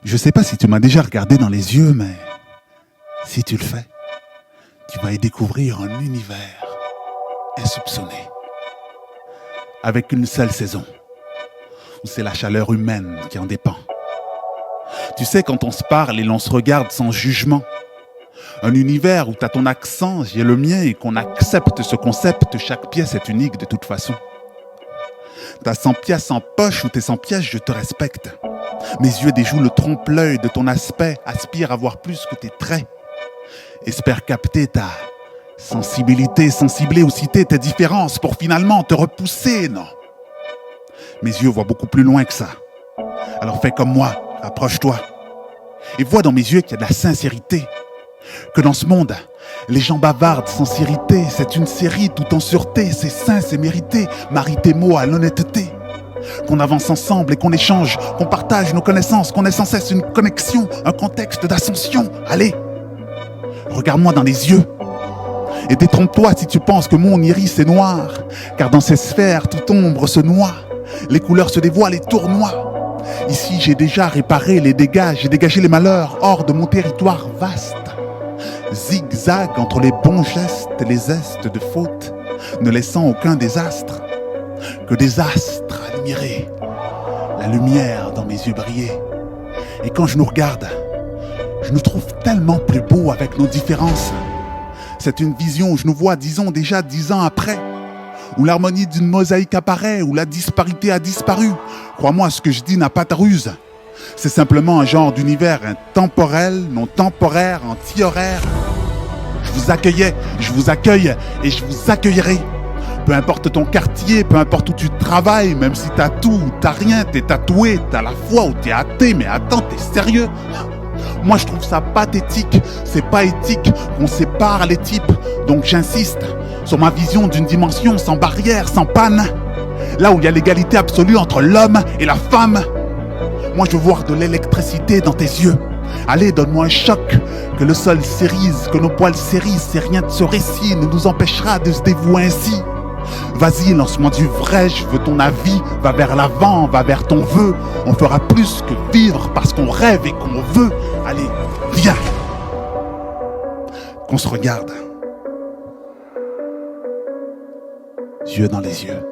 Je sais pas si tu m'as déjà regardé dans les yeux, mais si tu le fais, tu vas y découvrir un univers insoupçonné, avec une seule saison, où c'est la chaleur humaine qui en dépend. Tu sais, quand on se parle et l'on se regarde sans jugement, un univers où t'as ton accent, j'ai le mien, et qu'on accepte ce concept, chaque pièce est unique de toute façon. T'as 100 pièces en poche ou t'es sans pièces, je te respecte. Mes yeux déjouent le trompe-l'œil de ton aspect, aspire à voir plus que tes traits. Espère capter ta sensibilité, sensibler ou citer tes différences pour finalement te repousser, non. Mes yeux voient beaucoup plus loin que ça. Alors fais comme moi, approche-toi. Et vois dans mes yeux qu'il y a de la sincérité. Que dans ce monde, les gens bavardent sans s'irriter. C'est une série tout en sûreté. C'est sain, c'est mérité. Marie tes mots à l'honnêteté. Qu'on avance ensemble et qu'on échange, qu'on partage nos connaissances, qu'on ait sans cesse une connexion, un contexte d'ascension. Allez, regarde-moi dans les yeux. Et détrompe-toi si tu penses que mon iris est noir. Car dans ces sphères, toute ombre se noie. Les couleurs se dévoilent et tournoient. Ici, j'ai déjà réparé les dégâts, j'ai dégagé les malheurs hors de mon territoire vaste. Zigzag entre les bons gestes et les zestes de faute, ne laissant aucun désastre. Que des astres admirés, la lumière dans mes yeux briller. Et quand je nous regarde, je nous trouve tellement plus beaux avec nos différences. C'est une vision où je nous vois, disons, déjà 10 ans après. Où l'harmonie d'une mosaïque apparaît, où la disparité a disparu. Crois-moi, ce que je dis n'a pas de ruse. C'est simplement un genre d'univers intemporel, non temporaire, anti-horaire. Je vous accueillais, je vous accueille et je vous accueillerai. Peu importe ton quartier, peu importe où tu travailles, même si t'as tout ou t'as rien, t'es tatoué, t'as la foi ou t'es athée, mais attends, t'es sérieux? Moi je trouve ça pathétique, c'est pas éthique qu'on sépare les types. Donc j'insiste sur ma vision d'une dimension sans barrière, sans panne. Là où il y a l'égalité absolue entre l'homme et la femme. Moi je veux voir de l'électricité dans tes yeux. Allez, donne-moi un choc, que le sol s'érise, que nos poils s'érissent, et rien de ce récit ne nous empêchera de se dévouer ainsi. Vas-y, lance-moi du vrai, je veux ton avis, va vers l'avant, va vers ton vœu. On fera plus que vivre parce qu'on rêve et qu'on veut. Allez, viens, qu'on se regarde. Yeux dans les yeux.